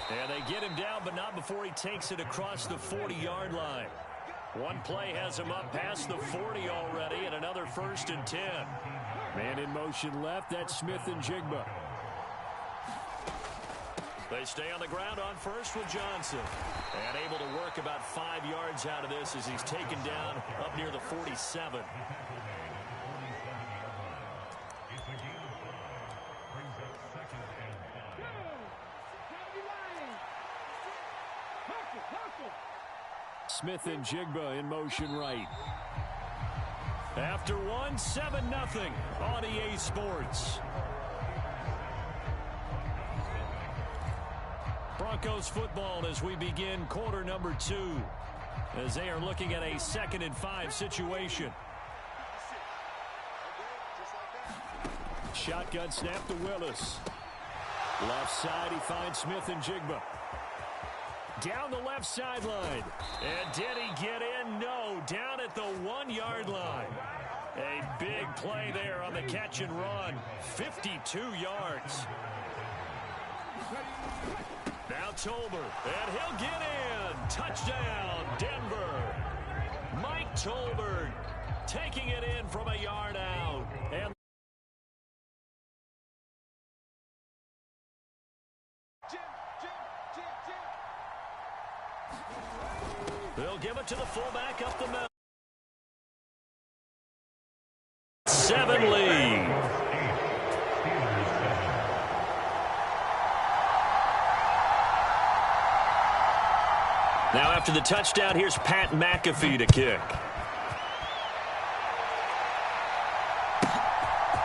And they get him down, but not before he takes it across the 40-yard line. One play has him up past the 40 already, and another 1st and 10. Man in motion left, that's Smith-Njigba. They stay on the ground on first with Johnson. And able to work about 5 yards out of this as he's taken down up near the 47. Smith-Njigba in motion right. After one, 7-0 on EA Sports. Broncos football as we begin quarter number 2, as they are looking at a 2nd and 5 situation. Shotgun snap to Willis. Left side, he finds Smith-Njigba. Down the left sideline. And did he get in? No. Down at the 1-yard line. A big play there on the catch and run. 52 yards. Now Tolbert, and he'll get in. Touchdown, Denver. Mike Tolbert taking it in from a yard out. And they'll give it to the fullback up the middle. 7 lead. Now after the touchdown, here's Pat McAfee to kick.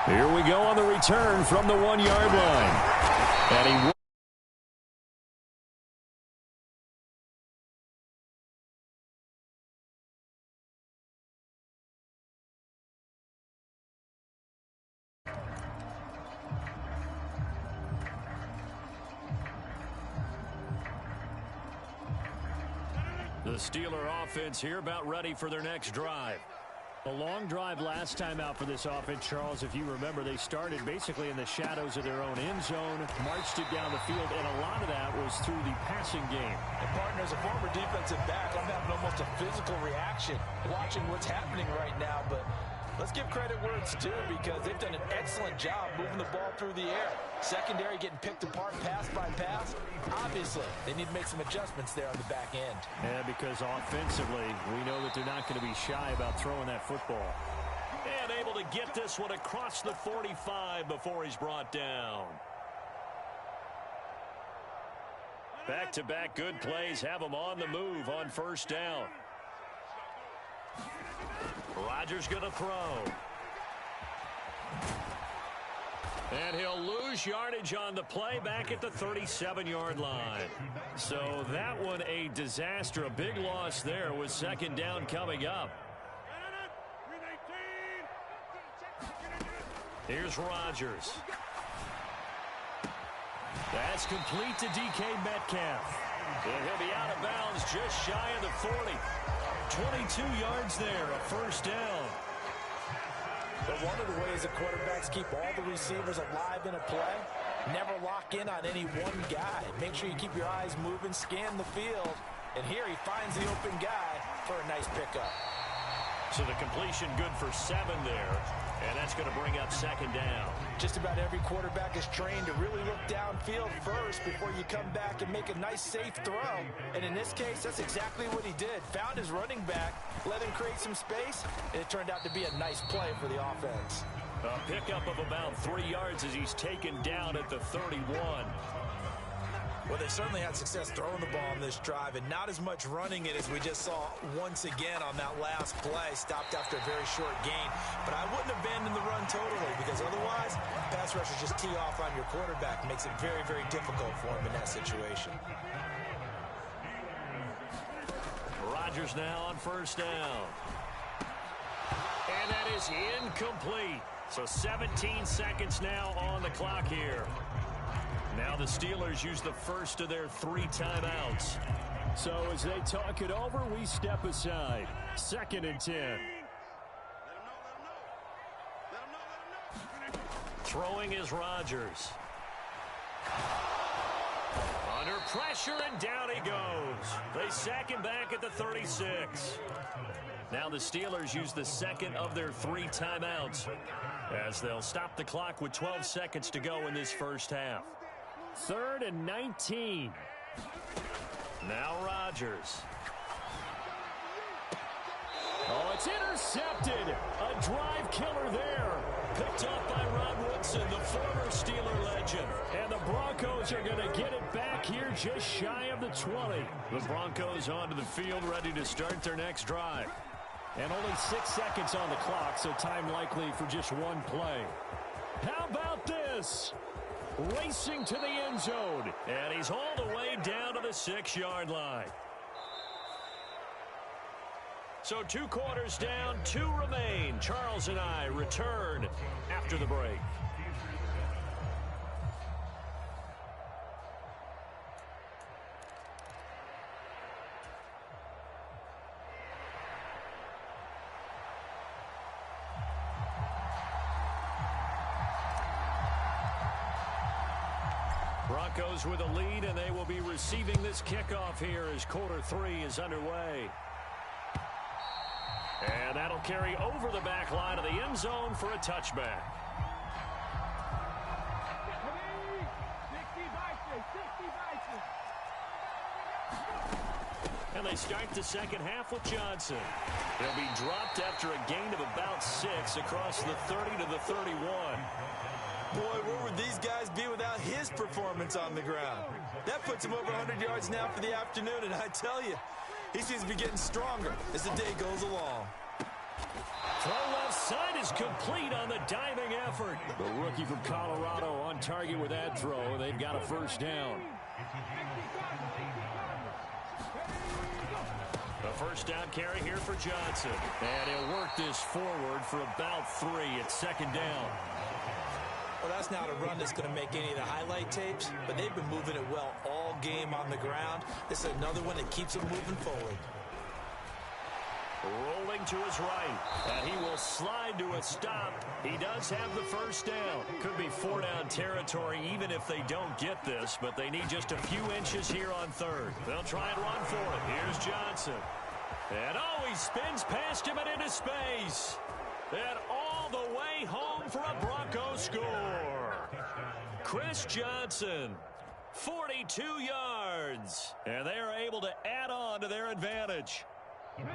Here we go on the return from the 1-yard line. And he the Steeler offense here about ready for their next drive. A long drive last time out for this offense, Charles. If you remember, they started basically in the shadows of their own end zone, marched it down the field, and a lot of that was through the passing game. And partner, as a former defensive back, I'm having almost a physical reaction watching what's happening right now. But let's give credit where it's due, because they've done an excellent job moving the ball through the air. Secondary getting picked apart pass by pass. Obviously, they need to make some adjustments there on the back end. Yeah, because offensively, we know that they're not going to be shy about throwing that football. And able to get this one across the 45 before he's brought down. Back-to-back good plays have him on the move on first down. Rodgers going to throw. And he'll lose yardage on the play back at the 37-yard line. So that one a disaster. A big loss there with 2nd down coming up. Here's Rodgers. That's complete to DK Metcalf. And he'll be out of bounds just shy of the 40. 22 yards there, a first down. But one of the ways that quarterbacks keep all the receivers alive in a play, never lock in on any one guy. Make sure you keep your eyes moving, scan the field. And here he finds the open guy for a nice pickup. So the completion good for 7 there. And that's going to bring up 2nd down. Just about every quarterback is trained to really look downfield first before you come back and make a nice, safe throw. And in this case, that's exactly what he did. Found his running back, let him create some space, and it turned out to be a nice play for the offense. A pickup of about 3 yards as he's taken down at the 31. Well, they certainly had success throwing the ball on this drive, and not as much running it as we just saw once again on that last play. Stopped after a very short gain. But I wouldn't abandon the run totally, because otherwise, pass rushers just tee off on your quarterback. Makes it very, very difficult for him in that situation. Rodgers now on first down. And that is incomplete. So 17 seconds now on the clock here. Now the Steelers use the first of their 3 timeouts. So as they talk it over, we step aside. 2nd and 10. Throwing is Rodgers. Under pressure, and down he goes. They sack him back at the 36. Now the Steelers use the second of their 3 timeouts as they'll stop the clock with 12 seconds to go in this first half. 3rd and 19. Now Rodgers. Oh, it's intercepted. A drive killer there. Picked up by Rod Woodson, the former Steeler legend. And the Broncos are going to get it back here just shy of the 20. The Broncos onto the field, ready to start their next drive. And only 6 seconds on the clock, so time likely for just one play. How about this? Racing to the end zone. And he's hauled away down to the 6-yard line. So 2 quarters down, 2 remain. Charles and I return after the break. Broncos with a lead, and they will be receiving this kickoff here as quarter 3 is underway. And that'll carry over the back line of the end zone for a touchback. And they start the second half with Johnson. He'll be dropped after a gain of about 6 across the 30 to the 31. Boy, where would these guys be without his performance on the ground? That puts him over 100 yards now for the afternoon, and I tell you, he seems to be getting stronger as the day goes along. Throw left side is complete on the diving effort. The rookie from Colorado on target with that throw. They've got a first down. The first down carry here for Johnson. And he'll work this forward for about 3. It's second down. Well, that's not a run that's going to make any of the highlight tapes, but they've been moving it well all game on the ground. This is another one that keeps them moving forward. Rolling to his right, and he will slide to a stop. He does have the first down. Could be 4-down territory even if they don't get this, but they need just a few inches here on 3rd. They'll try and run for it. Here's Johnson. And oh, he spins past him and into space. And all the way home for a Bronco score. Chris Johnson, 42 yards. And they are able to add on to their advantage.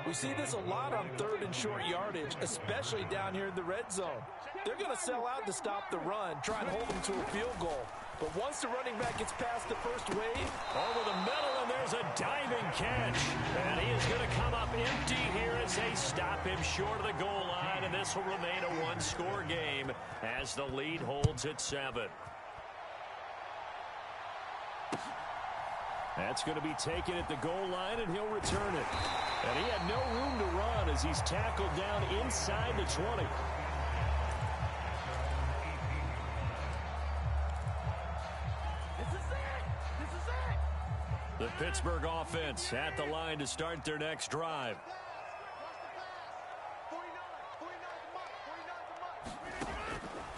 We see this a lot on 3rd and short yardage, especially down here in the red zone. They're going to sell out to stop the run, try and hold them to a field goal. But once the running back gets past the first wave, over the middle, and there's a diving catch. And he is going to come up empty here as they stop him short of the goal line. And this will remain a 1-score game as the lead holds at 7. That's going to be taken at the goal line, and he'll return it. And he had no room to run as he's tackled down inside the 20. The Pittsburgh offense at the line to start their next drive.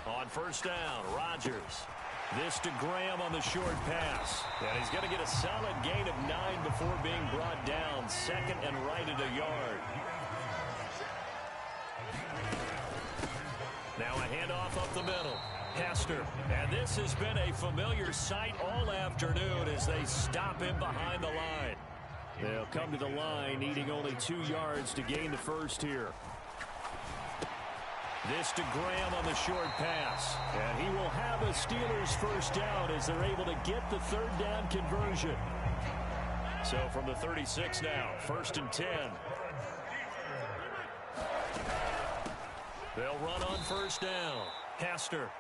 On first down, Rodgers. This to Graham on the short pass. And he's going to get a solid gain of 9 before being brought down. 2nd and right at a yard. Now a handoff up the middle. Hester. And this has been a familiar sight all afternoon as they stop him behind the line. They'll come to the line, needing only 2 yards to gain the first here. This to Graham on the short pass. And he will have a Steelers first down as they're able to get the 3rd down conversion. So from the 36 now, 1st and 10. They'll run on first down. Hester.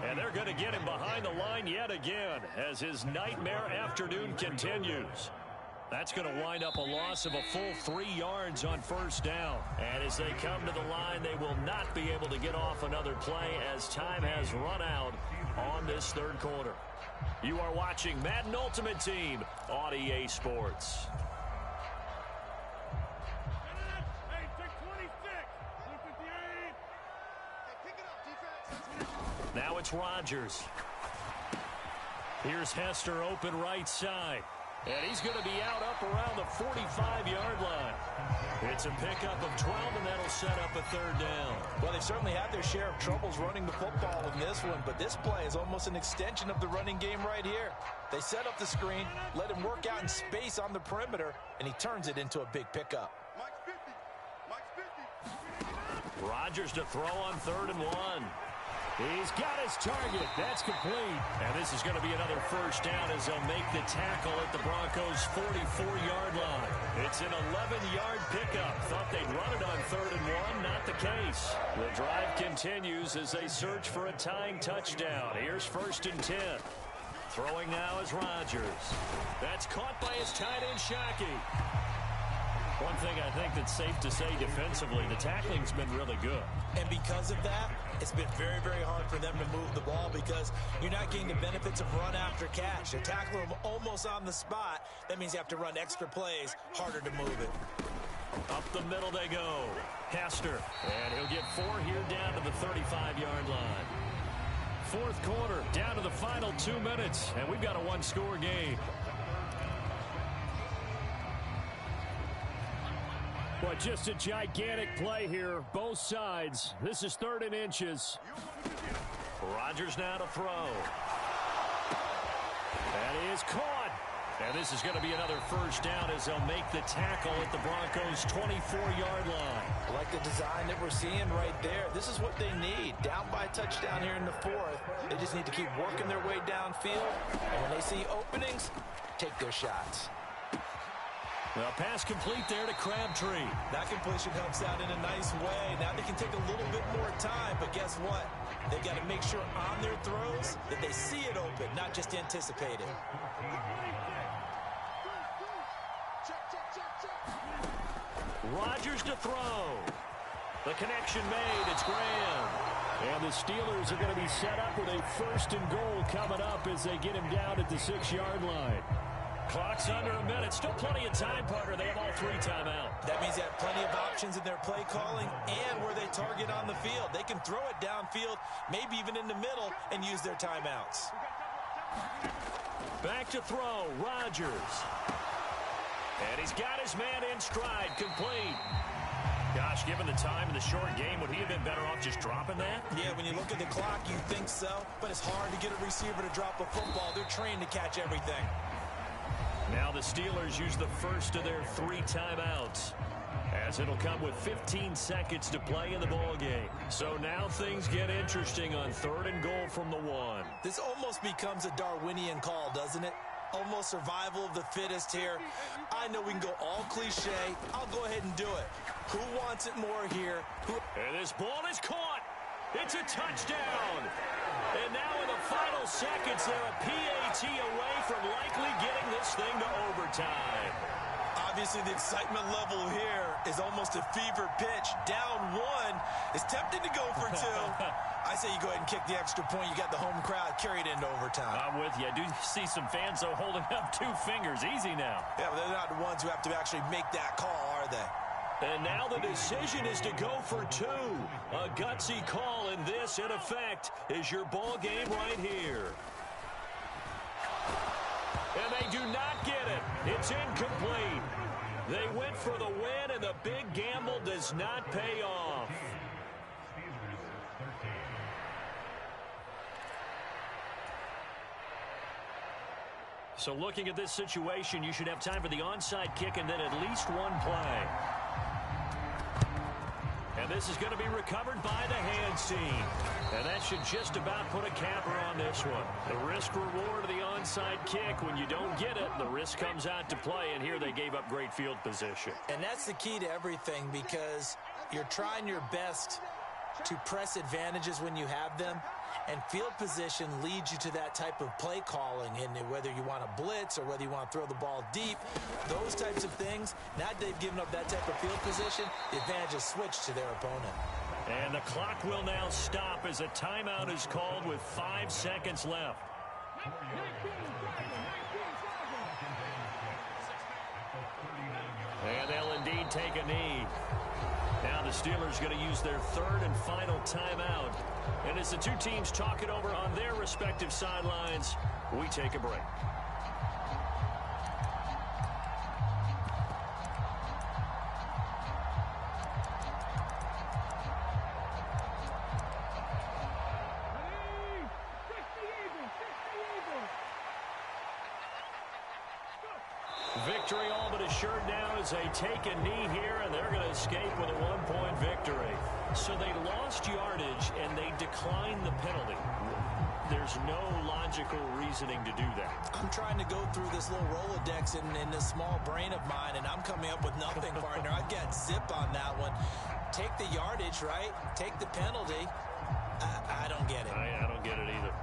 And they're going to get him behind the line yet again as his nightmare afternoon continues. That's going to wind up a loss of a full 3 yards on first down. And as they come to the line, they will not be able to get off another play as time has run out on this 3rd quarter. You are watching Madden Ultimate Team on EA Sports. Now it's Rodgers. Here's Hester open right side. And he's going to be out up around the 45-yard line. It's a pickup of 12, and that'll set up a third down. Well, they've certainly had their share of troubles running the football in this one, but this play is almost an extension of the running game right here. They set up the screen, let him work out in space on the perimeter, and he turns it into a big pickup. Rodgers to throw on 3rd and 1. He's got his target. That's complete. And this is going to be another first down as they'll make the tackle at the Broncos' 44-yard line. It's an 11-yard pickup. Thought they'd run it on 3rd and 1. Not the case. The drive continues as they search for a tying touchdown. Here's 1st and 10. Throwing now is Rodgers. That's caught by his tight end, Shockey. One thing I think that's safe to say defensively, the tackling's been really good. And because of that, it's been very, very hard for them to move the ball because you're not getting the benefits of run after catch. They tackle him almost on the spot. That means you have to run extra plays, harder to move it. Up the middle they go. Hester. And he'll get 4 here down to the 35-yard line. 4th quarter, down to the final 2 minutes, and we've got a one-score game. Well, just a gigantic play here, both sides. This is 3rd and inches. Rodgers now to throw. That is caught. And this is going to be another first down as they'll make the tackle at the Broncos' 24-yard line. I like the design that we're seeing right there. This is what they need. Down by a touchdown here in the 4th. They just need to keep working their way downfield. And when they see openings, take their shots. Well, pass complete there to Crabtree. That completion helps out in a nice way. Now they can take a little bit more time, but guess what? They've got to make sure on their throws that they see it open, not just anticipate it. Rodgers to throw. The connection made. It's Graham. And the Steelers are going to be set up with a 1st and goal coming up as they get him down at the 6-yard line. Clock's under a minute. Still plenty of time, Parker. They have all 3 timeouts. That means they have plenty of options in their play calling and where they target on the field. They can throw it downfield, maybe even in the middle, and use their timeouts. Back to throw. Rodgers. And he's got his man in stride. Complete. Gosh, given the time in the short game, would he have been better off just dropping that? Yeah, when you look at the clock, you think so. But it's hard to get a receiver to drop a football. They're trained to catch everything. Now the Steelers use the first of their 3 timeouts, as it'll come with 15 seconds to play in the ballgame. So now things get interesting on 3rd and goal from the 1. This almost becomes a Darwinian call, doesn't it? Almost survival of the fittest here. I know we can go all cliche. I'll go ahead and do it. Who wants it more here? And this ball is caught. It's a touchdown. And now in the final seconds, they're a PAT away from likely getting this thing to overtime. Obviously, the excitement level here is almost a fever pitch. Down 1 is tempted to go for 2. I say you go ahead and kick the extra point. You got the home crowd carried into overtime. I'm with you. I do see some fans, though, holding up 2 fingers. Easy now. Yeah, but they're not the ones who have to actually make that call, are they? And now the decision is to go for 2. A gutsy call, and this, in effect, is your ball game right here. And they do not get it. It's incomplete. They went for the win, and the big gamble does not pay off. So looking at this situation, you should have time for the onside kick and then at least 1 play. And this is going to be recovered by the hands team. And that should just about put a capper on this one. The risk-reward of the onside kick, when you don't get it, the risk comes out to play, and here they gave up great field position. And that's the key to everything, because you're trying your best to press advantages when you have them, and field position leads you to that type of play calling, and whether you want to blitz or whether you want to throw the ball deep, those types of things. Now they've given up that type of field position, the advantage is switched to their opponent. And the clock will now stop as a timeout is called with 5 seconds left. And they'll indeed take a knee. Now the Steelers going to use their 3rd and final timeout. And as the 2 teams talk it over on their respective sidelines, We take a break. Victory all but assured now as they take a knee here, and they're going to escape with a one-point victory. So they lost yardage, and they declined the penalty. There's no logical reasoning to do that. I'm trying to go through this little Rolodex in this small brain of mine, and I'm coming up with nothing, partner. I've got zip on that one. Take the yardage, right? Take the penalty. I don't get it. I don't get it either.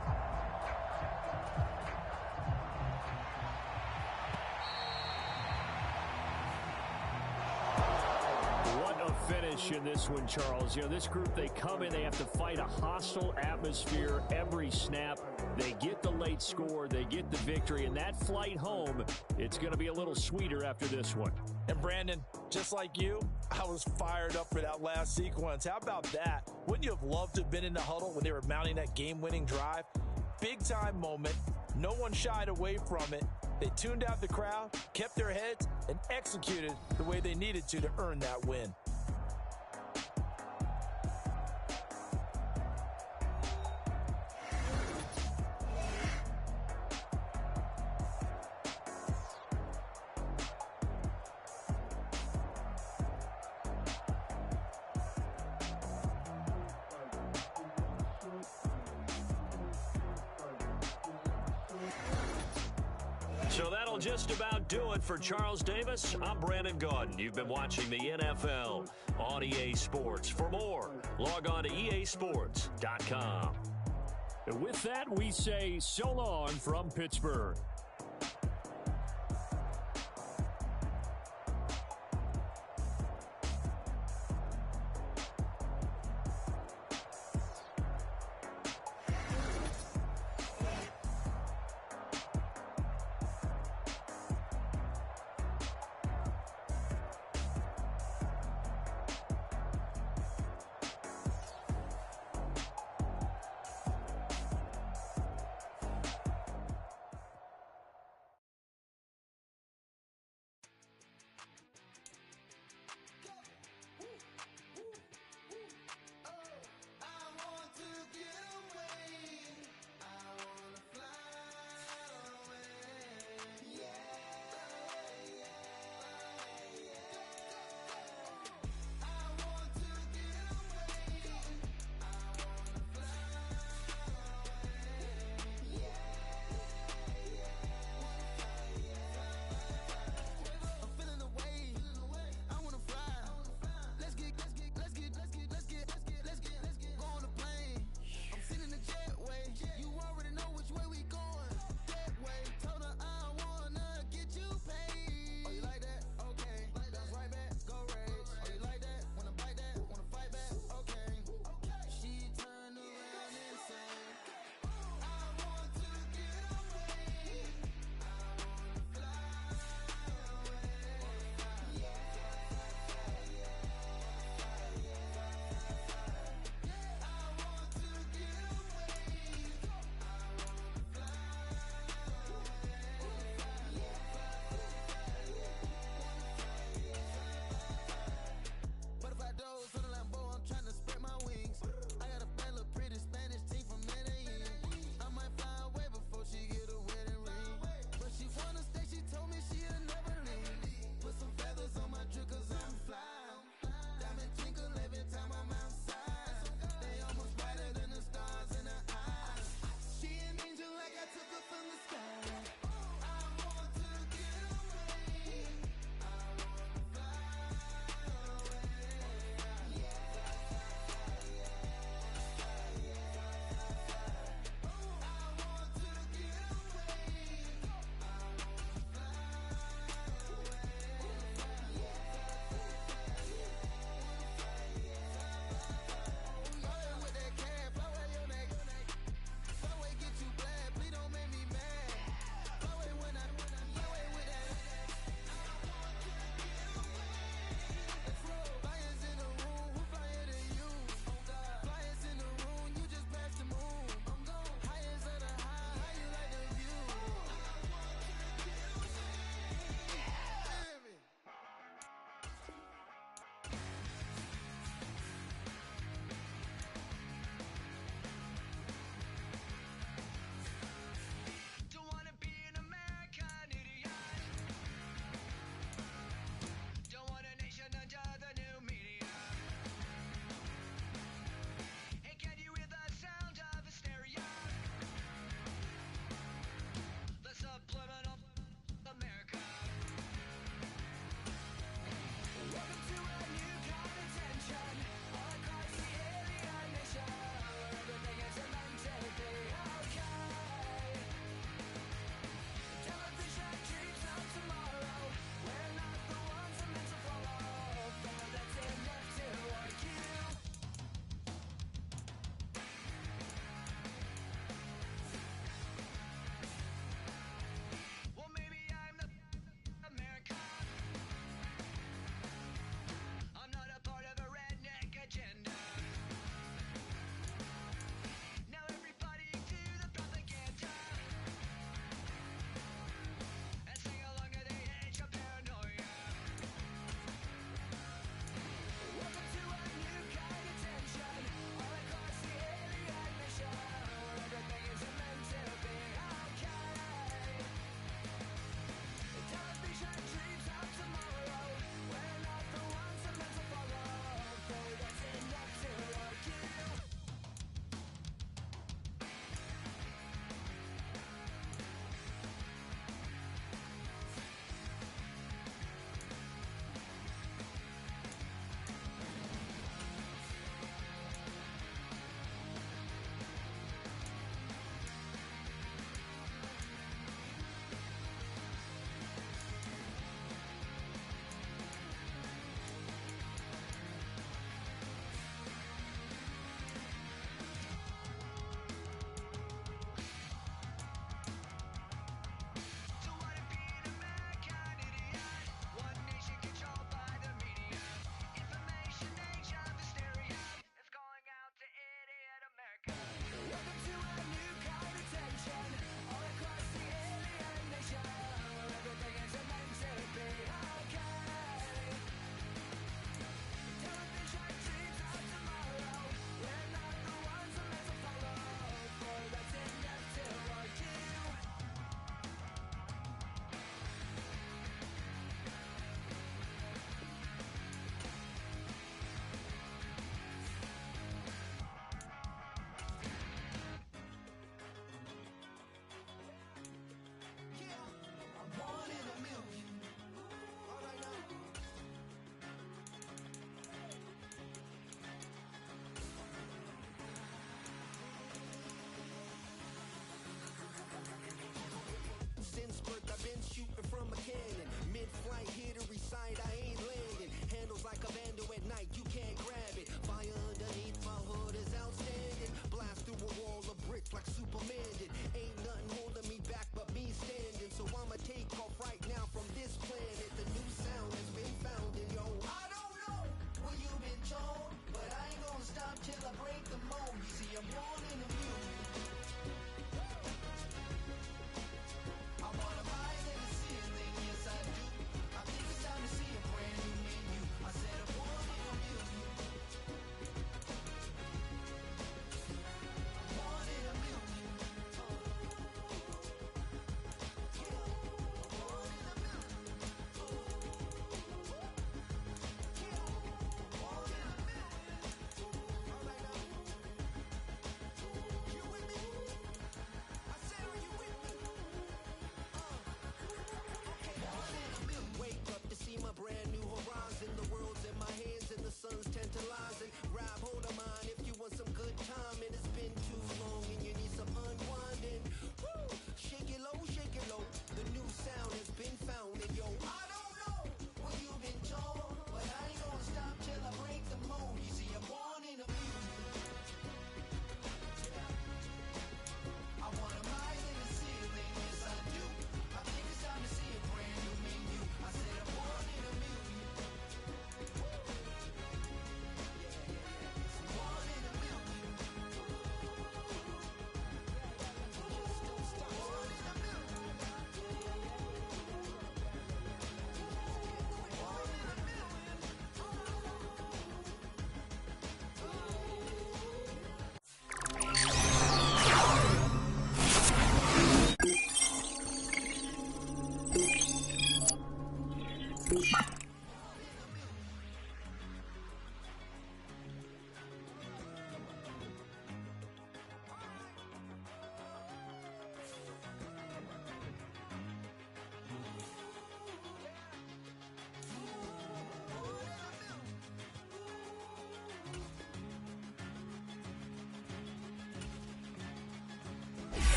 Finish in this one, Charles. You know, this group, they come in, they have to fight a hostile atmosphere every snap. They get the late score, they get the victory, and that flight home, it's going to be a little sweeter after this one. And Brandon, just like you, I was fired up for that last sequence. How about that? Wouldn't you have loved to have been in the huddle when they were mounting that game-winning drive? Big-time moment. No one shied away from it. They tuned out the crowd, kept their heads, and executed the way they needed to earn that win. So that'll just about do it for Charles Davis. I'm Brandon Gaudin. You've been watching the NFL on EA Sports. For more, log on to easports.com. And with that, we say so long from Pittsburgh.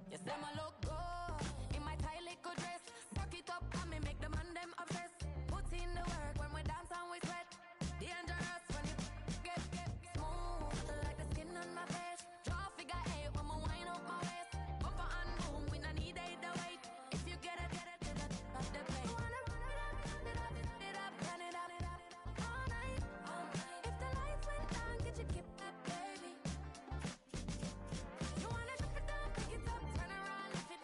Yes, them a look good in my tight little dress. Rock it up and me make the man them obsessed. Put in the work when we dance and we sweat. Dangerous when you get smooth like the skin on my face. Draw figure eight when we wind up my waist. Bumper and boom, we no need the weight. If you get it to the top of the plate. Wanna run it up, turn it up all night. If the lights went down, get your kip back, baby. You wanna drop it down, pick it up, turn around if you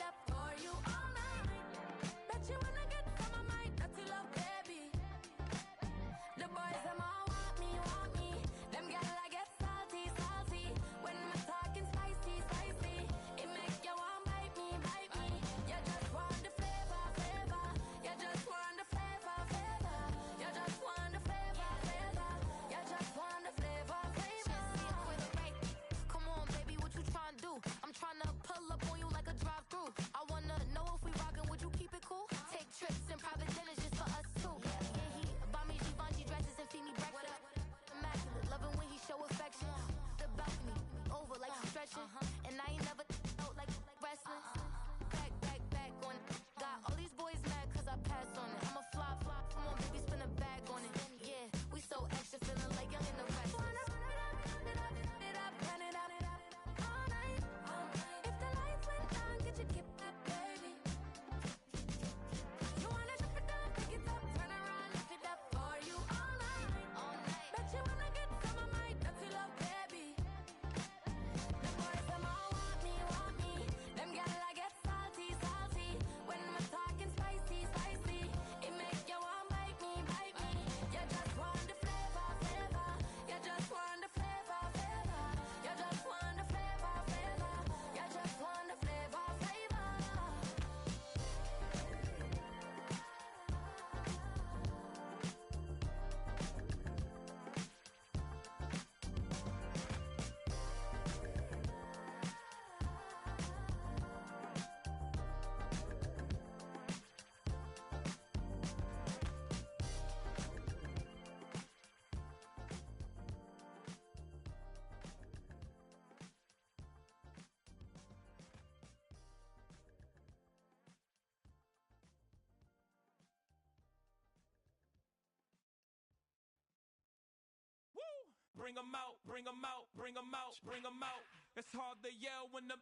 bring 'em out, bring 'em out, bring 'em out, bring 'em out. It's hard to yell when the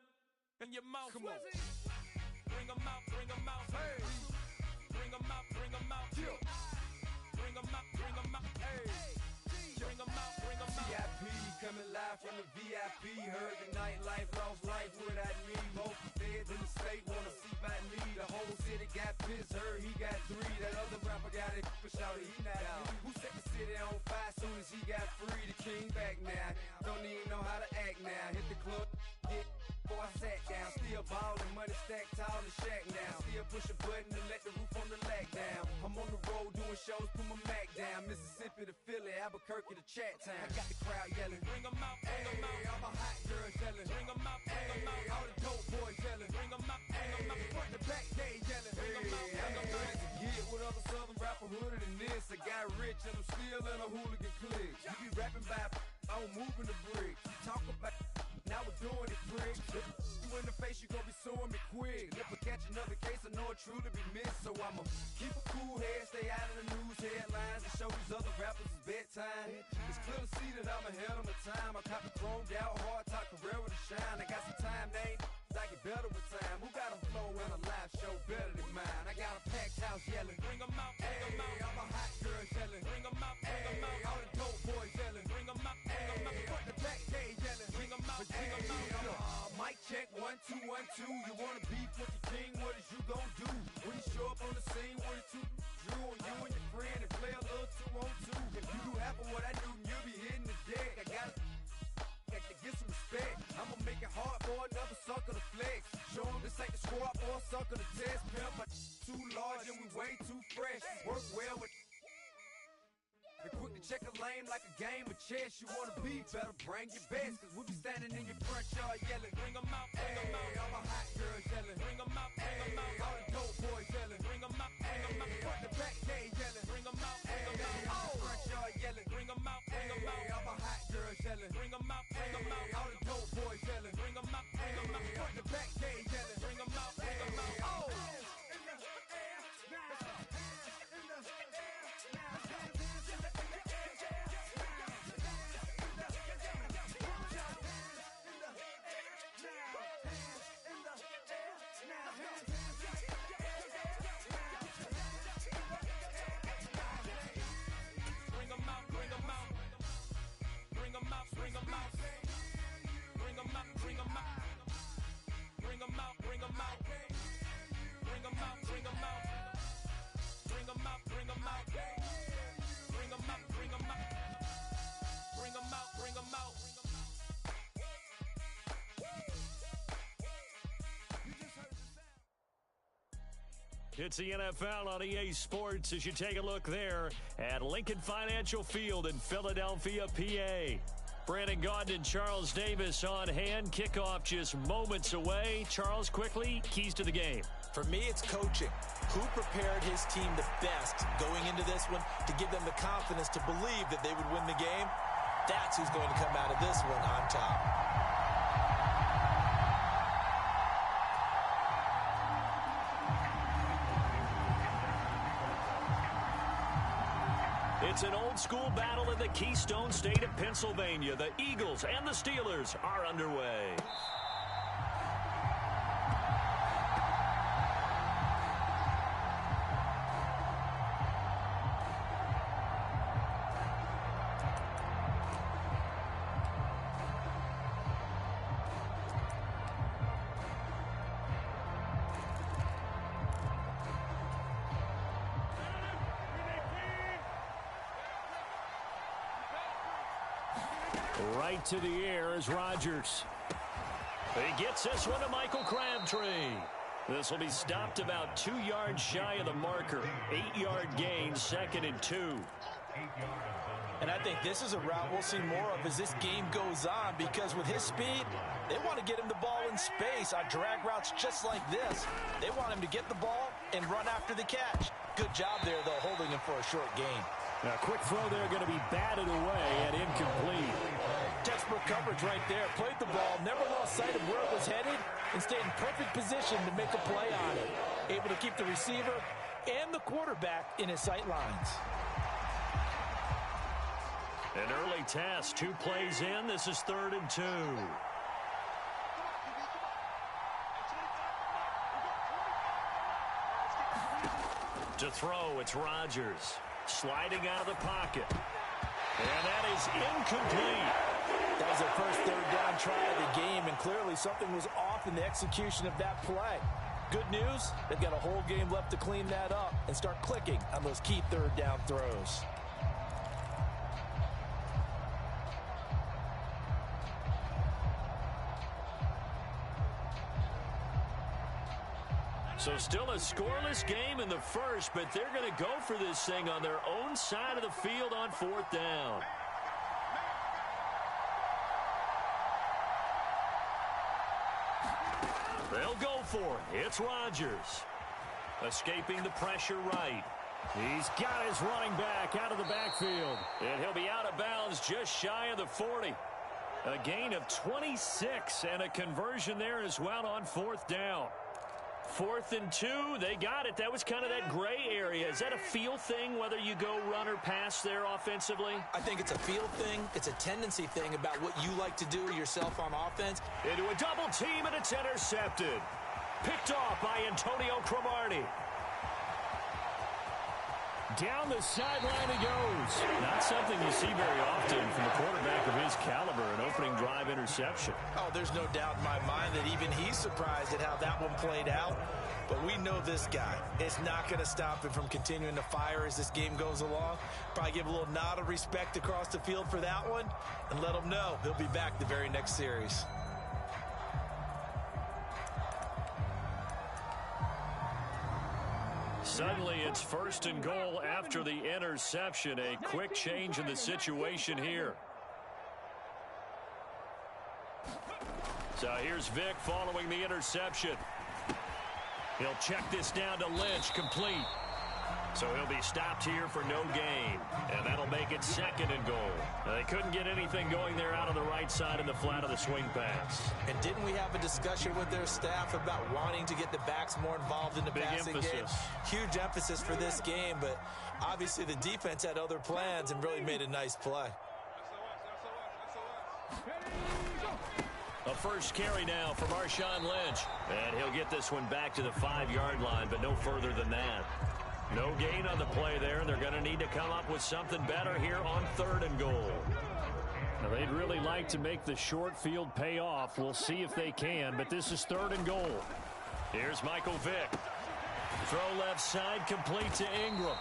in your mouth. Come on. Bring 'em out, bring 'em out. Hey. Bring 'em out, bring 'em out. Yeah. Bring 'em out, bring 'em out. Hey. Bring 'em out, bring 'em out. VIP coming live from the VIP. Heard the nightlife, lost life without me. Most feds in the state wanna see by me. The whole city got pissed, heard he got 3. That other rapper got it, but shouted he not out. Who set the city on fire soon as he got free? The king back now, don't even know how to act now. Hit the club, get before I sat down. Still ballin', money stacked tall in the shack now. Still push a button to let the roof on the lag down. I'm on the road doing shows, put my Mac down. Mississippi to Philly, Albuquerque to Chat Town. I got the crowd yelling, bring 'em out, bring 'em out. All my hot girls yelling, bring 'em out, bring 'em out. All the dope boys yelling, bring 'em out, bring 'em out. Front to back, they yelling, bring 'em out, bring 'em out. To get with other southern rapper hooded than this. I got rich and I'm still in a hooligan clique. You be rapping by, I'm moving the bricks. You talk about, now we're doing it, prick. You in the face, you gon' be suing me quick. If I catch another case, I know it truly be missed. So I'ma keep a cool head, stay out of the news headlines, and show these other rappers it's bedtime. It's clear to see that I'm ahead of my time. I copy chromed out, hard top career with a shine. I got some time, they ain't I get better with time. Who got a flow and a live show better than mine? I got a packed house yelling, bring 'em out, bring 'em out. All my hot girls yelling, bring 'em out, bring 'em out. All the dope boys yelling, bring 'em out, bring 'em out. Front the back, they yelling, bring 'em out, bring 'em out. Mic check, 1 2 1 2. You wanna beef with the king? What is you gon' do when you show up on the scene with a 2 Drew on you and your friend and play a little 2 on 2? If you do half of what I do, you'll be hitting the deck. I got to get some respect. I'ma make it hard for another sucker to flex. Show 'em this ain't the squad for a sucker to test. Pimp, but too large and we way too fresh. Work well with and quick to check a lane like a game of chess. You wanna be better, bring your best. Cause we'll be standing in your front yard yelling, bring 'em out, bring 'em out. All my hot girls yelling, bring 'em out, bring 'em out. All the dope boys yelling, bring 'em out, bring 'em out. Front the back, they yelling, bring 'em out, bring 'em out. All the front yard yelling, bring 'em out, bring 'em out. All my hot girls yelling, bring 'em out, bring 'em out. All the dope boys yelling, bring 'em out, bring 'em out. Front the back, they yelling, bring 'em out, bring 'em out. Oh! It's the NFL on EA Sports as you take a look there at Lincoln Financial Field in Philadelphia, PA. Brandon Gaudin and Charles Davis on hand. Kickoff just moments away. Charles, quickly, keys to the game. For me, it's coaching. Who prepared his team the best going into this one to give them the confidence to believe that they would win the game? That's who's going to come out of this one on top. It's an old-school battle in the Keystone State of Pennsylvania. The Eagles and the Steelers are underway. Right to the air is Rodgers. He gets this one to Michael Crabtree. This will be stopped about 2 yards shy of the marker. 8-yard gain, 2nd and 2. And I think this is a route we'll see more of as this game goes on, because with his speed, they want to get him the ball in space on drag routes just like this. They want him to get the ball and run after the catch. Good job there, though, holding him for a short gain. A quick throw there, going to be batted away and incomplete. Textbook coverage right there. Played the ball, never lost sight of where it was headed, and stayed in perfect position to make a play on it. Able to keep the receiver and the quarterback in his sight lines. An early test, 2 plays in. This is 3rd and 2. To throw, it's Rodgers. Sliding out of the pocket. And that is incomplete. That was their first 3rd down try of the game, and clearly something was off in the execution of that play. Good news, they've got a whole game left to clean that up and start clicking on those key 3rd down throws. So still a scoreless game in the first, but they're going to go for this thing on their own side of the field on 4th down. They'll go for it. It's Rodgers. Escaping the pressure right. He's got his running back out of the backfield. And he'll be out of bounds just shy of the 40. A gain of 26 and a conversion there as well on 4th down. 4th and 2, they got it. That was kind of that gray area. Is that a feel thing, whether you go run or pass there offensively? I think it's a feel thing. It's a tendency thing about what you like to do yourself on offense. Into a double team, and it's intercepted. Picked off by Antonio Cromartie. Down the sideline he goes. Not something you see very often from a quarterback of his caliber, an opening drive interception. Oh, there's no doubt in my mind that even he's surprised at how that one played out. But we know this guy. It's not going to stop him from continuing to fire as this game goes along. Probably give a little nod of respect across the field for that one and let him know he'll be back the very next series. Suddenly, it's 1st and goal after the interception. A quick change in the situation here. So here's Vick following the interception. He'll check this down to Lynch, complete. So he'll be stopped here for no gain. And that'll make it 2nd and goal. Now, they couldn't get anything going there out on the right side in the flat of the swing pass. And didn't we have a discussion with their staff about wanting to get the backs more involved in the passing game? Huge emphasis for this game, but obviously the defense had other plans and really made a nice play. A first carry now for Marshawn Lynch. And he'll get this one back to the 5-yard line, but no further than that. No gain on the play there, and they're going to need to come up with something better here on 3rd and goal. Now, they'd really like to make the short field pay off. We'll see if they can, but this is 3rd and goal. Here's Michael Vick. Throw left side, complete to Ingram.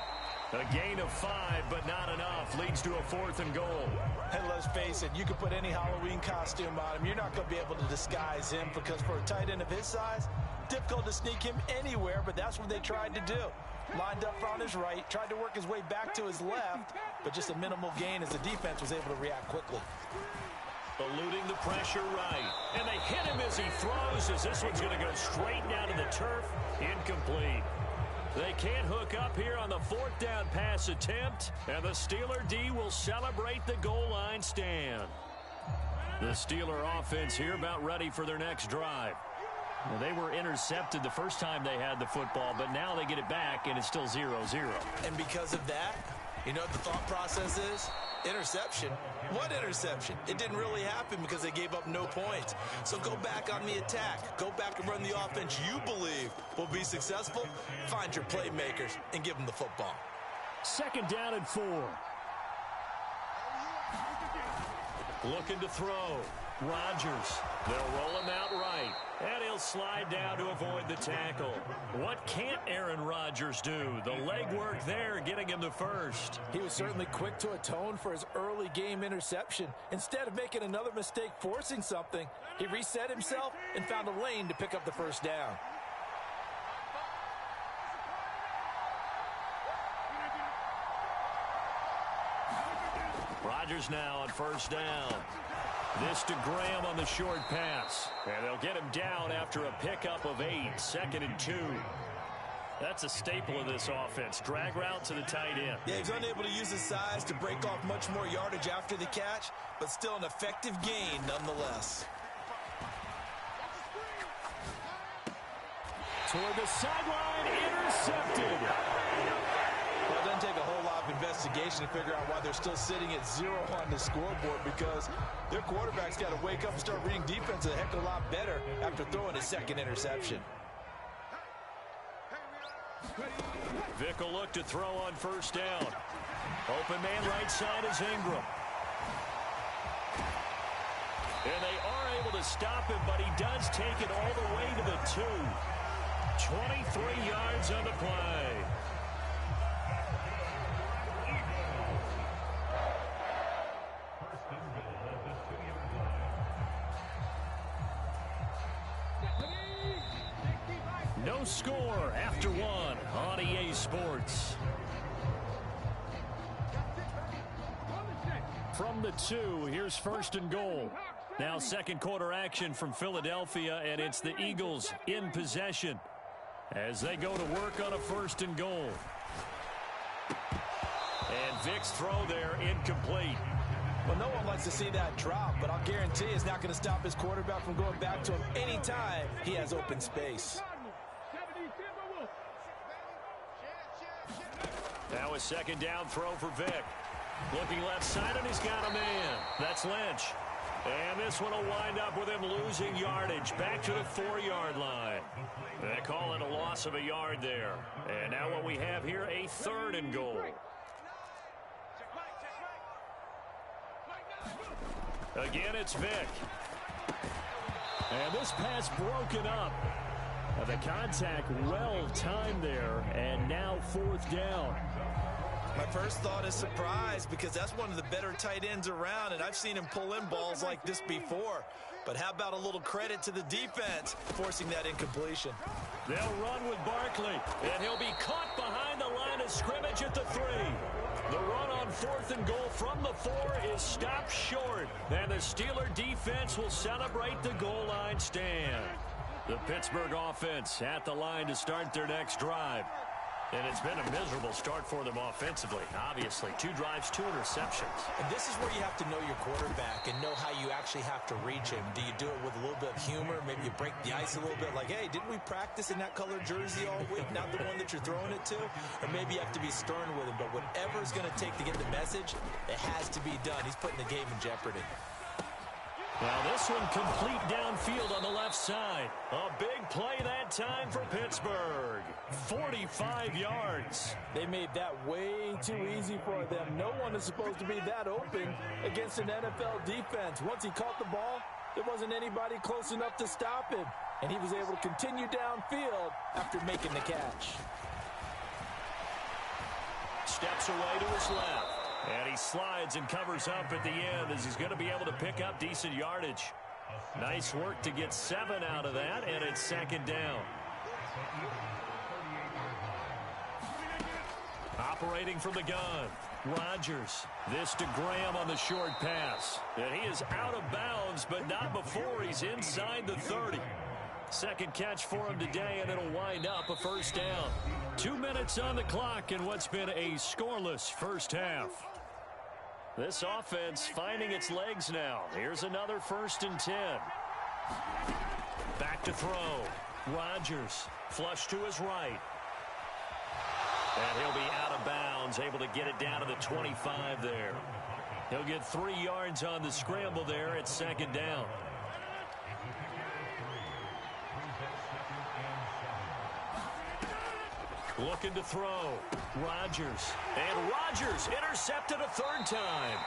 A gain of 5, but not enough. Leads to a 4th and goal. And let's face it, you can put any Halloween costume on him. You're not going to be able to disguise him because for a tight end of his size, difficult to sneak him anywhere, but that's what they tried to do. Lined up on his right, tried to work his way back to his left, but just a minimal gain as the defense was able to react quickly. Eluding the pressure right. And they hit him as he throws, as this one's going to go straight down to the turf. Incomplete. They can't hook up here on the 4th down pass attempt, and the Steeler D will celebrate the goal line stand. The Steeler offense here about ready for their next drive. Well, they were intercepted the first time they had the football, but now they get it back, and it's still 0-0. And because of that, you know what the thought process is? Interception. What interception? It didn't really happen because they gave up no points. So go back on the attack. Go back and run the offense you believe will be successful. Find your playmakers and give them the football. 2nd down and 4. Looking to throw. Rodgers. They'll roll him out right. And he'll slide down to avoid the tackle. What can't Aaron Rodgers do? The legwork there getting him the first. He was certainly quick to atone for his early game interception. Instead of making another mistake forcing something, he reset himself and found a lane to pick up the 1st down. Rodgers now on 1st down. This to Graham on the short pass. And they'll get him down after a pickup of 8. 2nd and 2. That's a staple of this offense. Drag route to the tight end. Yeah, he's unable to use his size to break off much more yardage after the catch, but still an effective gain nonetheless. Toward the sideline, intercepted. Well, it doesn't take a whole lot investigation to figure out why they're still sitting at 0 on the scoreboard, because their quarterback's got to wake up and start reading defense a heck of a lot better after throwing his second interception. Vick will look to throw on first down. Open man right side is Ingram. And they are able to stop him, but he does take it all the way to the 2. 23 yards on the play. No score after 1 on EA Sports. From the 2, here's first and goal. Now second quarter action from Philadelphia, and it's the Eagles in possession as they go to work on a first and goal. And Vick's throw there incomplete. Well, no one likes to see that drop, but I'll guarantee it's not going to stop his quarterback from going back to him anytime he has open space. Now a second down throw for Vick. Looking left side, and he's got a man. That's Lynch. And this one will wind up with him losing yardage back to the 4-yard line. They call it a loss of a yard there. And now what we have here, a third and goal. Again, it's Vick. And this pass broken up. The contact well timed there, and now fourth down. My first thought is surprise, because that's one of the better tight ends around, and I've seen him pull in balls like this before. But how about a little credit to the defense forcing that incompletion? They'll run with Barkley, and he'll be caught behind the line of scrimmage at the 3. The run on fourth and goal from the 4 is stopped short, and the Steeler defense will celebrate the goal line stand. The Pittsburgh offense at the line to start their next drive. And it's been a miserable start for them offensively, obviously. 2 drives, 2 interceptions. And this is where you have to know your quarterback and know how you actually have to reach him. Do you do it with a little bit of humor? Maybe you break the ice a little bit, like, hey, didn't we practice in that color jersey all week, not the one that you're throwing it to? Or maybe you have to be stern with him. But whatever it's going to take to get the message, it has to be done. He's putting the game in jeopardy. Now this one complete downfield on the left side. A big play that time for Pittsburgh. 45 yards. They made that way too easy for them. No one is supposed to be that open against an NFL defense. Once he caught the ball, there wasn't anybody close enough to stop him. And he was able to continue downfield after making the catch. Steps away to his left. And he slides and covers up at the end as he's going to be able to pick up decent yardage. Nice work to get 7 out of that, and it's second down. Operating from the gun, Rodgers. This to Graham on the short pass. And he is out of bounds, but not before he's inside the 30. Second catch for him today, and it'll wind up a first down. 2 minutes on the clock in what's been a scoreless first half. This offense finding its legs now. Here's another 1st and 10. Back to throw. Rodgers flush to his right. And he'll be out of bounds, able to get it down to the 25 there. He'll get 3 yards on the scramble there at second down. Looking to throw. Rodgers. And Rodgers intercepted a 3rd time.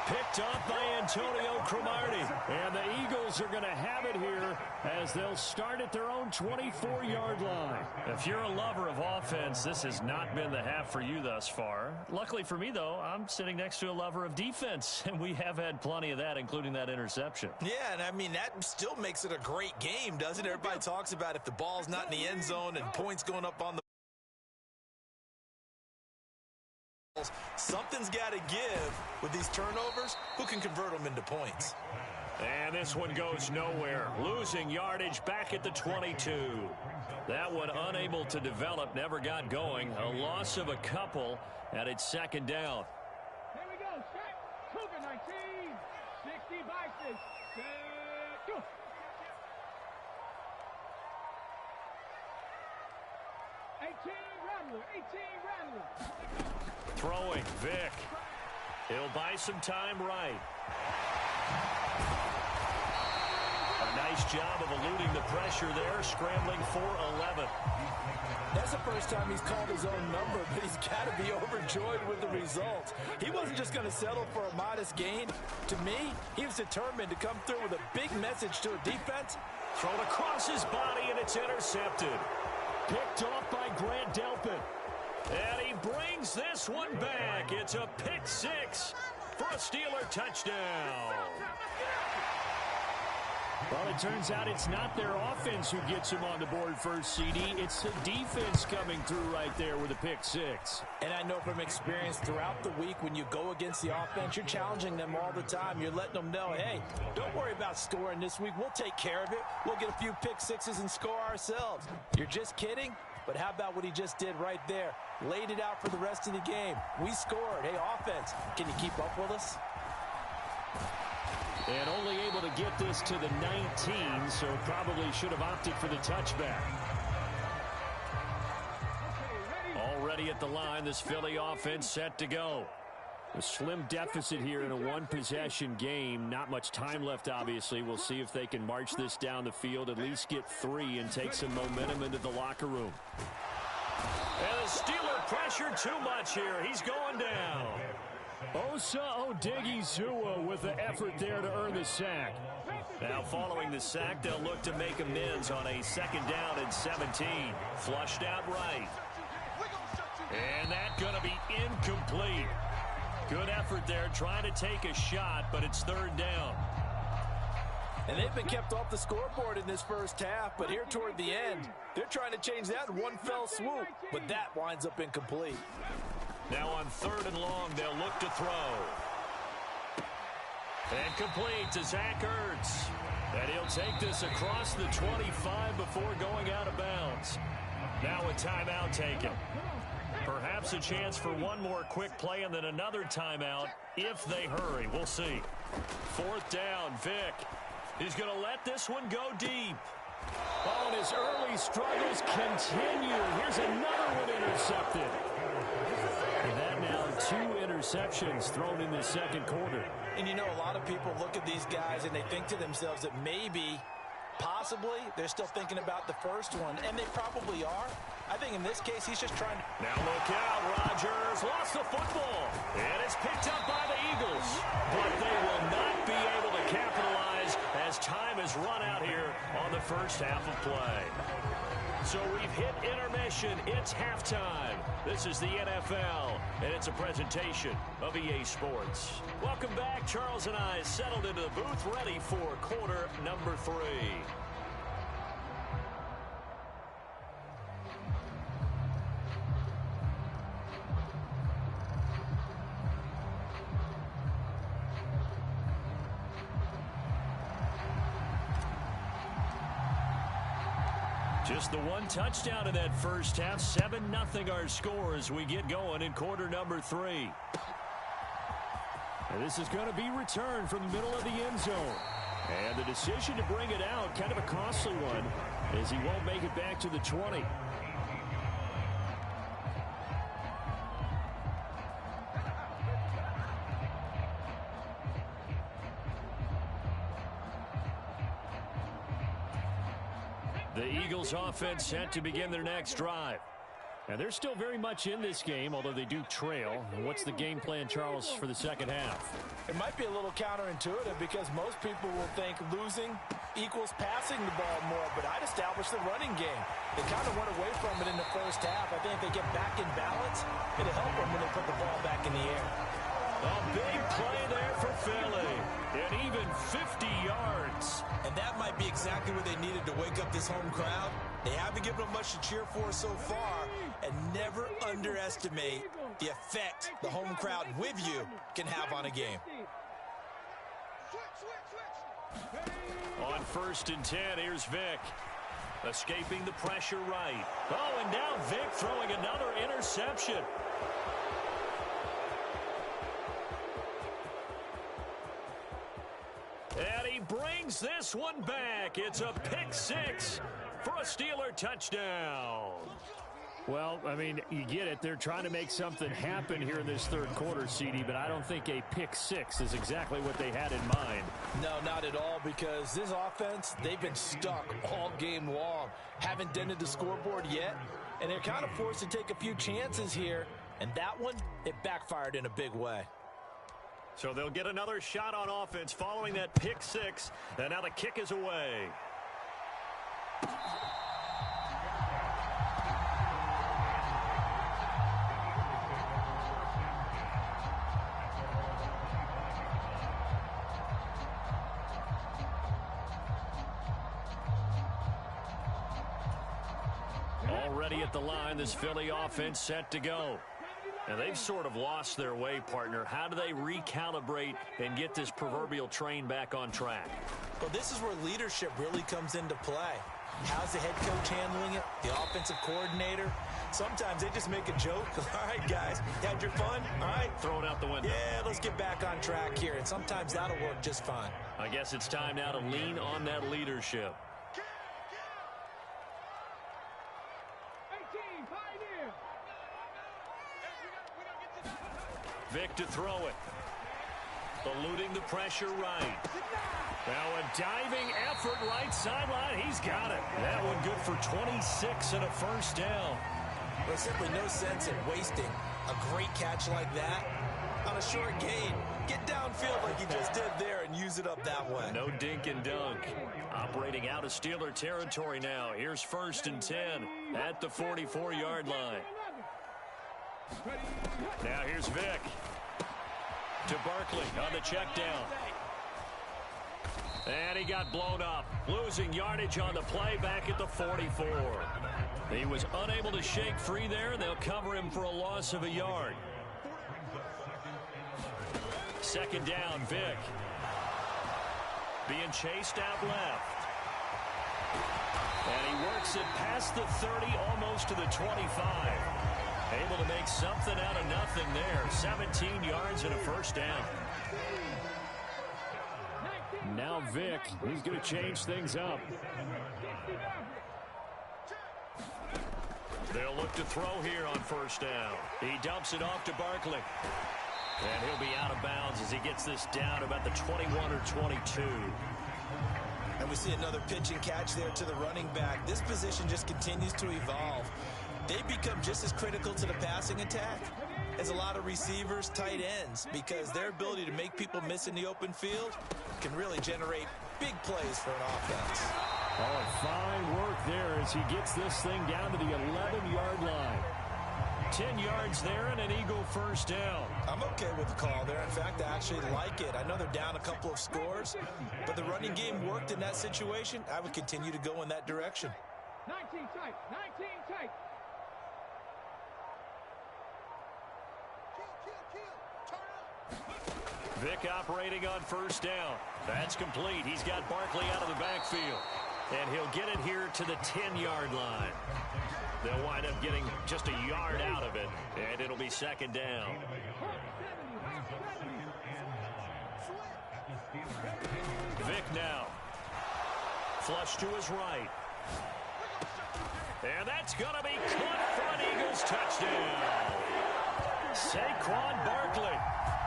Picked off by Antonio Cromartie. And the Eagles are going to have it here as they'll start at their own 24-yard line. If you're a lover of offense, this has not been the half for you thus far. Luckily for me, though, I'm sitting next to a lover of defense, and we have had plenty of that, including that interception. Yeah, and I mean, that still makes it a great game, doesn't it? Everybody talks about if the ball's not in the end zone and points going up on the something's got to give with these turnovers. Who can convert them into points? And this one goes nowhere. Losing yardage back at the 22. That one unable to develop, never got going. A loss of a couple, and it's second down. Here we go. Set. Cougar 19. 60 Bison. Set. Go. Throwing, Vick. He'll buy some time right. A nice job of eluding the pressure there, scrambling for 11. That's the first time he's called his own number, but he's got to be overjoyed with the result. He wasn't just going to settle for a modest gain. To me, he was determined to come through with a big message to a defense. Thrown across his body, and it's intercepted. Picked off by Grant Delpit. And he brings this one back. It's a pick six for a Steeler touchdown. Well, it turns out it's not their offense who gets him on the board first, CD. It's the defense coming through right there with a pick six. And I know from experience throughout the week, when you go against the offense, you're challenging them all the time. You're letting them know, hey, don't worry about scoring this week. We'll take care of it. We'll get a few pick sixes and score ourselves. You're just kidding? But how about what he just did right there? Laid it out for the rest of the game. We scored. Hey, offense, can you keep up with us? And only able to get this to the 19, so probably should have opted for the touchback. Already at the line, this Philly offense set to go. A slim deficit here in a one-possession game. Not much time left, obviously. We'll see if they can march this down the field, at least get 3, and take some momentum into the locker room. And the Steeler pressure too much here. He's going down. Osa Odighizuwa with the effort there to earn the sack. Now following the sack, they'll look to make amends on a second down and 17. Flushed out right. And that's going to be incomplete. Good effort there trying to take a shot, but it's third down. And they've been kept off the scoreboard in this first half, but here toward the end, they're trying to change that in one fell swoop, but that winds up incomplete. Now on third and long, they'll look to throw. And complete to Zach Ertz. And he'll take this across the 25 before going out of bounds. Now a timeout taken. Perhaps a chance for one more quick play and then another timeout if they hurry. We'll see. Fourth down, Vick. He's going to let this one go deep. Oh, and his early struggles continue. Here's another one intercepted. And that now 2 interceptions thrown in the second quarter. And you know, a lot of people look at these guys and they think to themselves that maybe, possibly, they're still thinking about the first one, and they probably are. I think in this case, he's just trying to... Now look out, Rodgers lost the football. And it's picked up by the Eagles. But they will not be able to capitalize as time has run out here on the first half of play. So we've hit intermission. It's halftime. This is the NFL, and it's a presentation of EA Sports. Welcome back. Charles and I settled into the booth, ready for quarter number 3. Just the one touchdown in that first half. 7-0 our score as we get going in quarter number 3. And this is going to be returned from the middle of the end zone. And the decision to bring it out, kind of a costly one, as he won't make it back to the 20. The Eagles offense set to begin their next drive. And they're still very much in this game, although they do trail. What's the game plan, Charles, for the second half? It might be a little counterintuitive because most people will think losing equals passing the ball more, but I'd establish the running game. They kind of went away from it in the first half. I think if they get back in balance, it'll help them when they put the ball back in the air. A big play there for Philly. And even 50 yards. And that might be exactly what they needed to wake up this home crowd. They haven't given them much to cheer for so far. And never underestimate the effect the home crowd with you can have on a game. On 1st and 10, here's Vick. Escaping the pressure right. Oh, and now Vick throwing another interception. And he brings this one back. It's a pick 6 for a Steeler touchdown. Well, I mean, you get it. They're trying to make something happen here in this third quarter, CD, but I don't think a pick six is exactly what they had in mind. No, not at all, because this offense, they've been stuck all game long. Haven't dented the scoreboard yet, and they're kind of forced to take a few chances here, and that one, it backfired in a big way. So they'll get another shot on offense following that pick six, and now the kick is away. Already at the line, this Philly offense set to go. And they've sort of lost their way, partner. How do they recalibrate and get this proverbial train back on track? Well, this is where leadership really comes into play. How's the head coach handling it? The offensive coordinator? Sometimes they just make a joke. All right, guys, you had your fun? All right. Throw it out the window. Yeah, let's get back on track here. And sometimes that'll work just fine. I guess it's time now to lean on that leadership. Vic to throw it. Eluding the pressure right. Now a diving effort right sideline. He's got it. That one good for 26 and a first down. There's simply no sense in wasting a great catch like that on a short gain. Get downfield like he just did there and use it up that way. No dink and dunk. Operating out of Steeler territory now. Here's 1st and 10 at the 44-yard line. Now here's Vic. To Barkley on the check down. And he got blown up. Losing yardage on the play back at the 44. He was unable to shake free there. They'll cover him for a loss of a yard. 2nd down, Vic. Being chased out left. And he works it past the 30, almost to the 25. Able to make something out of nothing there. 17 yards and a first down. Now Vic, he's going to change things up. They'll look to throw here on 1st down. He dumps it off to Barkley. And he'll be out of bounds as he gets this down about the 21 or 22. And we see another pitch and catch there to the running back. This position just continues to evolve. They become just as critical to the passing attack as a lot of receivers, tight ends, because their ability to make people miss in the open field can really generate big plays for an offense. Oh, fine work there as he gets this thing down to the 11-yard line. 10 yards there and an Eagle first down. I'm okay with the call there. In fact, I actually like it. I know they're down a couple of scores, but the running game worked in that situation. I would continue to go in that direction. 19 tight, 19 tight. Vic operating on 1st down. That's complete. He's got Barkley out of the backfield. And he'll get it here to the 10-yard line. They'll wind up getting just a yard out of it, and it'll be 2nd down. Vic now. Flush to his right. And that's going to be caught for an Eagles touchdown. Saquon Barkley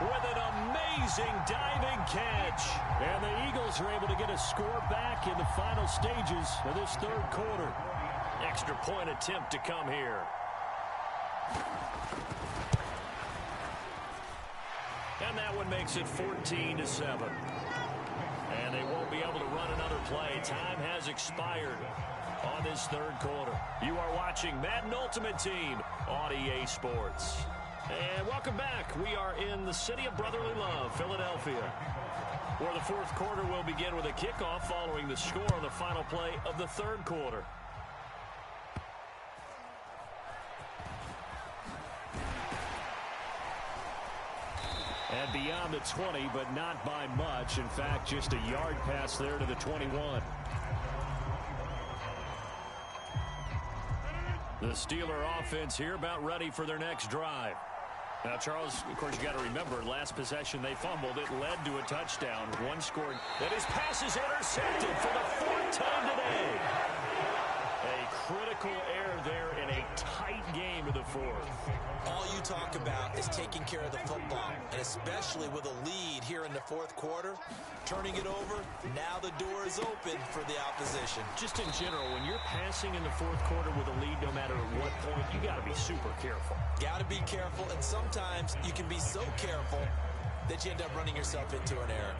with an amazing diving catch. And the Eagles are able to get a score back in the final stages of this third quarter. Extra point attempt to come here. And that one makes it 14-7. And they won't be able to run another play. Time has expired on this third quarter. You are watching Madden Ultimate Team on EA Sports. And welcome back. We are in the city of brotherly love, Philadelphia, where the fourth quarter will begin with a kickoff following the score on the final play of the third quarter. And beyond the 20, but not by much. In fact, just a yard pass there to the 21. The Steeler offense here about ready for their next drive. Now, Charles, of course, you got to remember, last possession they fumbled. It led to a touchdown. One scored. That his pass is intercepted for the 4th time today. A critical error there in a tight fourth. All you talk about is taking care of the football, and especially with a lead here in the fourth quarter, turning it over, now the door is open for the opposition. Just in general, when you're passing in the fourth quarter with a lead, no matter at what point, you got to be super careful. Got to be careful, and sometimes you can be so careful that you end up running yourself into an error.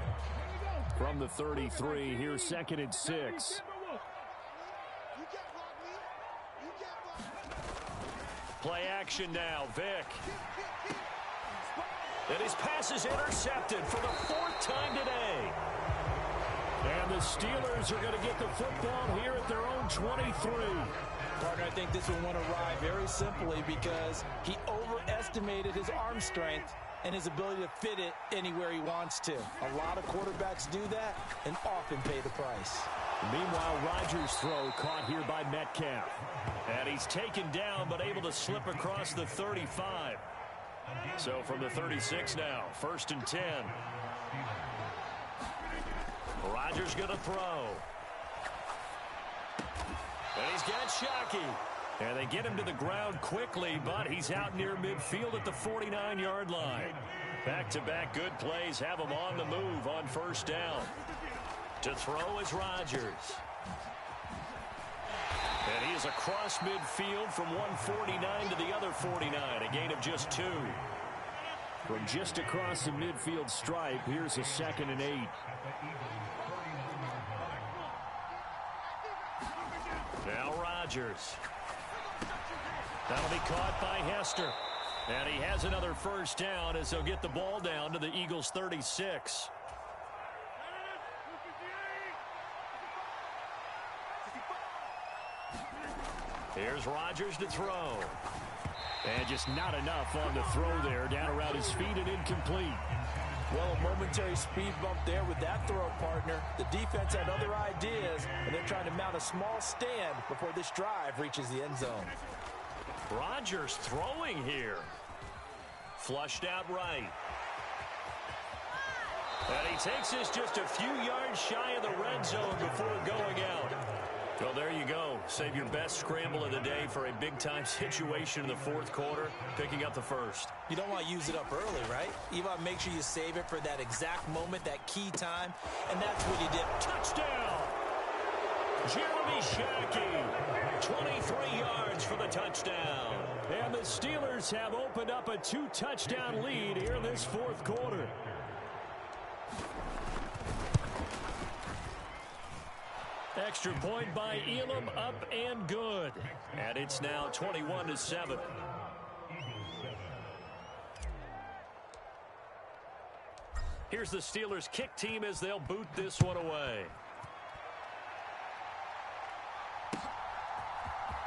From the 33, here's 2nd and 6. Play action now, Vick. And his pass is intercepted for the 4th time today. And the Steelers are going to get the football here at their own 23. Partner, I think this one went awry very simply because he overestimated his arm strength and his ability to fit it anywhere he wants to. A lot of quarterbacks do that and often pay the price. Meanwhile, Rodgers' throw caught here by Metcalf. And he's taken down but able to slip across the 35. So from the 36 now, 1st and 10. Rodgers going to throw. And he's got Shockey. And they get him to the ground quickly, but he's out near midfield at the 49-yard line. Back-to-back good plays have him on the move on 1st down. To throw is Rodgers. And he is across midfield from 149 to the other 49, a gain of just 2. From just across the midfield stripe, here's a 2nd and 8. Now Rodgers. That'll be caught by Hester. And he has another 1st down as they'll get the ball down to the Eagles' 36. Here's Rodgers to throw. And just not enough on the throw there. Down around his feet and incomplete. Well, a momentary speed bump there with that throw, partner. The defense had other ideas, and they're trying to mount a small stand before this drive reaches the end zone. Rodgers throwing here. Flushed out right. And he takes this just a few yards shy of the red zone before going out. Well, there you go. Save your best scramble of the day for a big-time situation in the fourth quarter, picking up the 1st. You don't want to use it up early, right? You want to make sure you save it for that exact moment, that key time, and that's what he did. Touchdown! Jeremy Shockey, 23 yards for the touchdown. And the Steelers have opened up a 2-touchdown lead here in this fourth quarter. Extra point by Elam, up and good. And it's now 21-7. Here's the Steelers kick team as they'll boot this one away.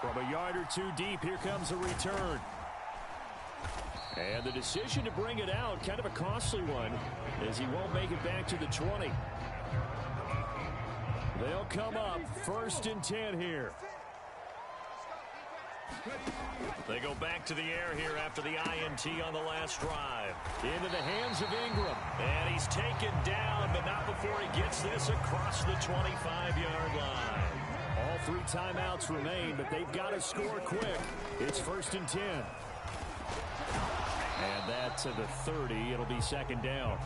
From a yard or 2 deep, here comes a return. And the decision to bring it out, kind of a costly one, as he won't make it back to the 20. They'll come up 1st and 10 here. They go back to the air here after the INT on the last drive. Into the hands of Ingram. And he's taken down, but not before he gets this across the 25-yard line. All 3 timeouts remain, but they've got to score quick. It's 1st and 10. And that's to the 30. It'll be 2nd down.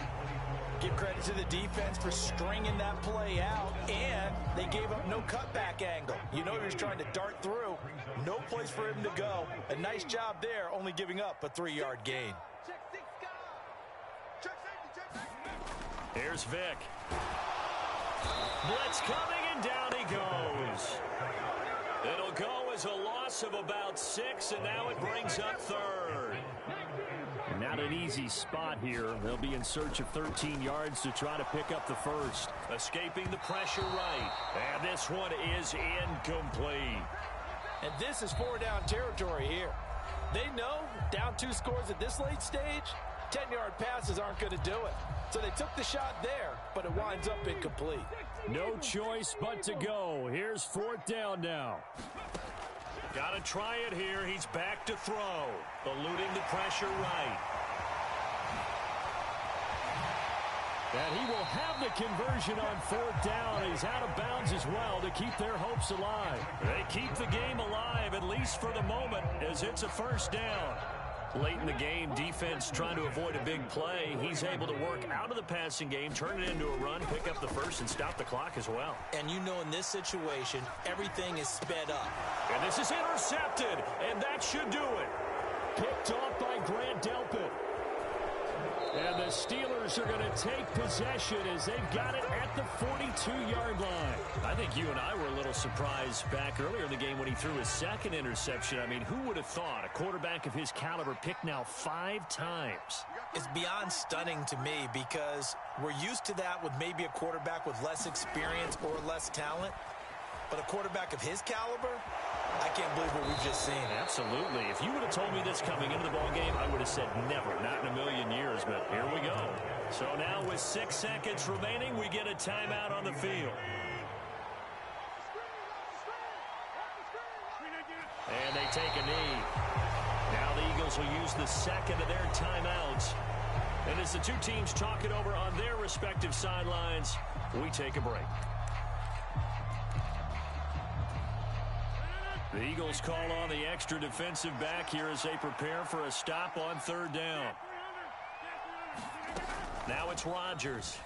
Give credit to the defense for stringing that play out, and they gave up no cutback angle. You know he was trying to dart through. No place for him to go. A nice job there, only giving up a 3-yard gain. Here's Vick. Blitz coming, and down he goes. It'll go as a loss of about 6, and now it brings up 3rd. Not an easy spot here. They'll be in search of 13 yards to try to pick up the 1st. Escaping the pressure right. And this one is incomplete. And this is 4-down territory here. They know down 2 scores at this late stage, 10-yard passes aren't going to do it. So they took the shot there, but it winds up incomplete. No choice but to go. Here's 4th down now. Got to try it here. He's back to throw. Eluding the pressure right. And he will have the conversion on 4th down. He's out of bounds as well to keep their hopes alive. They keep the game alive, at least for the moment, as it's a 1st down. Late in the game, defense trying to avoid a big play. He's able to work out of the passing game, turn it into a run, pick up the first, and stop the clock as well. And you know in this situation, everything is sped up. And this is intercepted, and that should do it. Picked off by Grant Delpit. And the Steelers are going to take possession as they've got it at the 42-yard line. I think you and I were a little surprised back earlier in the game when he threw his 2nd interception. I mean, who would have thought a quarterback of his caliber picked now 5 times? It's beyond stunning to me because we're used to that with maybe a quarterback with less experience or less talent. But a quarterback of his caliber, I can't believe what we've just seen. Absolutely. If you would have told me this coming into the ballgame, I would have said never, not in a million years, but here we go. So now with 6 seconds remaining, we get a timeout on the field. And they take a knee. Now the Eagles will use the 2nd of their timeouts. And as the two teams talk it over on their respective sidelines, we take a break. The Eagles call on the extra defensive back here as they prepare for a stop on 3rd down. Now it's Rodgers.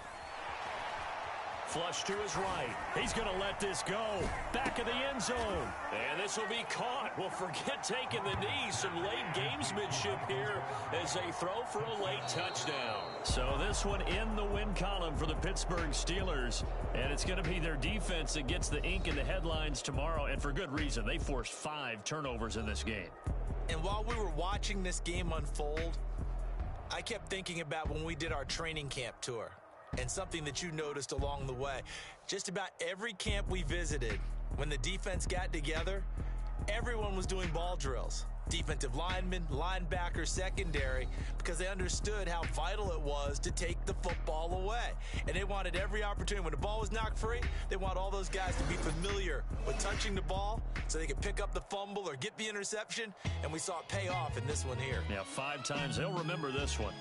Flush to his right. He's going to let this go. Back of the end zone. And this will be caught. Well, forget taking the knee. Some late gamesmanship here as they throw for a late touchdown. So this one in the win column for the Pittsburgh Steelers. And it's going to be their defense that gets the ink in the headlines tomorrow. And for good reason. They forced 5 turnovers in this game. And while we were watching this game unfold, I kept thinking about when we did our training camp tour. And something that you noticed along the way. Just about every camp we visited, when the defense got together, everyone was doing ball drills. Defensive linemen, linebackers, secondary, because they understood how vital it was to take the football away. And they wanted every opportunity. When the ball was knocked free, they want all those guys to be familiar with touching the ball so they could pick up the fumble or get the interception. And we saw it pay off in this one here. Yeah, 5 times. They'll remember this one.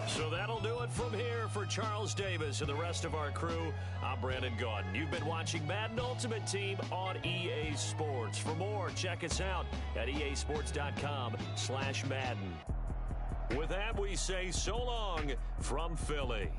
So that'll do it from here for Charles Davis and the rest of our crew. I'm Brandon Gaudin. You've been watching Madden Ultimate Team on EA Sports. For more, check us out at easports.com/Madden. With that, we say so long from Philly.